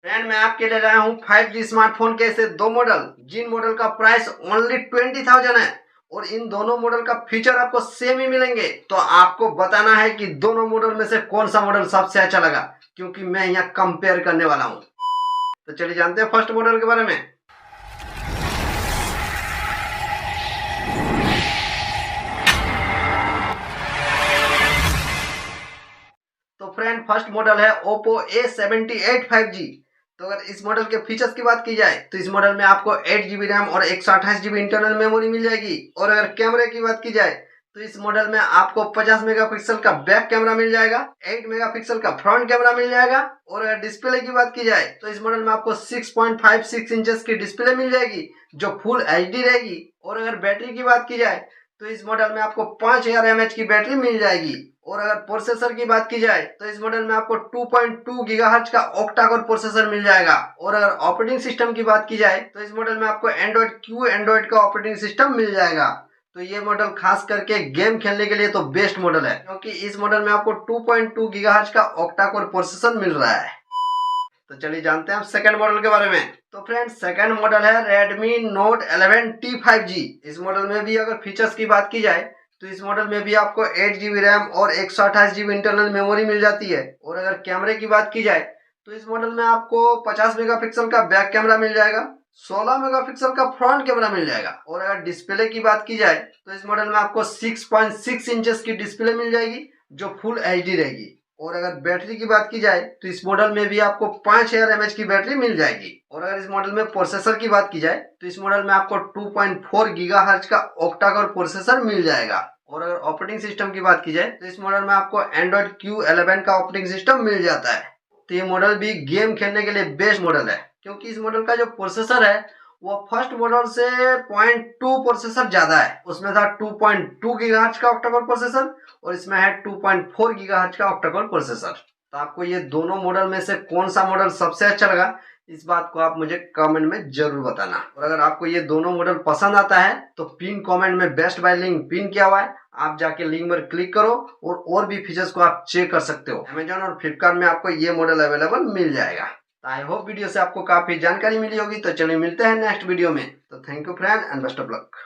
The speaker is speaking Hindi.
फ्रेंड मैं आपके लिए लाया हूँ 5G स्मार्टफोन के ऐसे दो मॉडल, जिन मॉडल का प्राइस ओनली 20,000 है और इन दोनों मॉडल का फीचर आपको सेम ही मिलेंगे। तो आपको बताना है कि दोनों मॉडल में से कौन सा मॉडल सबसे अच्छा लगा, क्योंकि मैं यहाँ कंपेयर करने वाला हूँ। तो चलिए जानते हैं फर्स्ट मॉडल के बारे में। तो फ्रेंड फर्स्ट मॉडल है Oppo A78 5G। तो अगर इस मॉडल के फीचर्स की बात की जाए तो इस मॉडल में आपको 8GB रैम और 128GB इंटरनल मेमोरी मिल जाएगी। और अगर कैमरे की बात की जाए तो इस मॉडल में आपको 50 मेगापिक्सल का बैक कैमरा मिल जाएगा, 8 मेगापिक्सल का फ्रंट कैमरा मिल जाएगा। और अगर डिस्प्ले की बात की जाए तो इस मॉडल में आपको 6.56 इंचेस की डिस्प्ले मिल जाएगी जो फुल एचडी रहेगी। और अगर बैटरी की बात की जाए तो इस मॉडल में आपको 5000 mAh की बैटरी मिल जाएगी। और अगर प्रोसेसर की बात की जाए तो इस मॉडल में आपको 2.2 गीगाहर्ट्ज का ऑक्टा कोर प्रोसेसर मिल जाएगा। और अगर ऑपरेटिंग सिस्टम की बात की जाए तो इस मॉडल में आपको एंड्रॉइड का ऑपरेटिंग सिस्टम मिल जाएगा। तो ये मॉडल खास करके गेम खेलने के लिए तो बेस्ट मॉडल है, क्योंकि इस मॉडल में आपको 2.2 गीगाहर्ट्ज का ऑक्टा कोर प्रोसेसर मिल रहा है। तो चलिए जानते हैं आप सेकंड मॉडल के बारे में। तो फ्रेंड सेकंड मॉडल है Redmi Note 11T 5G। इस मॉडल में भी अगर फीचर्स की बात की जाए तो इस मॉडल में भी आपको 8GB रैम और 128GB इंटरनल मेमोरी मिल जाती है। और अगर कैमरे की बात की जाए तो इस मॉडल में आपको 50 मेगापिक्सल का बैक कैमरा मिल जाएगा, 16 मेगापिक्सल का फ्रंट कैमरा मिल जाएगा। और अगर डिस्प्ले की बात की जाए तो इस मॉडल में आपको 6.6 इंचेस की डिस्प्ले मिल जाएगी जो फुल एचडी रहेगी। और अगर बैटरी की बात की जाए तो इस मॉडल में भी आपको 5000 mAh की बैटरी मिल जाएगी। और अगर इस मॉडल में प्रोसेसर की बात की जाए तो इस मॉडल में आपको 2.4 गीगाहर्ट्ज का ऑक्टा कोर प्रोसेसर मिल जाएगा। और अगर ऑपरेटिंग सिस्टम की बात की जाए तो इस मॉडल में आपको Android Q11 का ऑपरेटिंग सिस्टम मिल जाता है। तो ये मॉडल भी गेम खेलने के लिए बेस्ट मॉडल है, क्योंकि इस मॉडल का जो प्रोसेसर है वो फर्स्ट मॉडल से 0.2 प्रोसेसर ज्यादा है। उसमें था 2.2 गीगाहर्ट्ज का ऑक्टा कोर प्रोसेसर और इसमें है 2.4 गीगाहर्ट्ज का ऑक्टा कोर प्रोसेसर। तो आपको ये दोनों मॉडल में से कौन सा मॉडल सबसे अच्छा लगा, इस बात को आप मुझे कमेंट में जरूर बताना। और अगर आपको ये दोनों मॉडल पसंद आता है तो पिन कमेंट में बेस्ट बाय लिंक पिन किया हुआ है, आप जाके लिंक पर क्लिक करो और भी फीचर्स को आप चेक कर सकते हो। अमेजॉन और फ्लिपकार्ट में आपको ये मॉडल अवेलेबल मिल जाएगा। आई होप वीडियो से आपको काफी जानकारी मिली होगी। तो चलिए मिलते हैं नेक्स्ट वीडियो में। तो thank you friend and best of luck.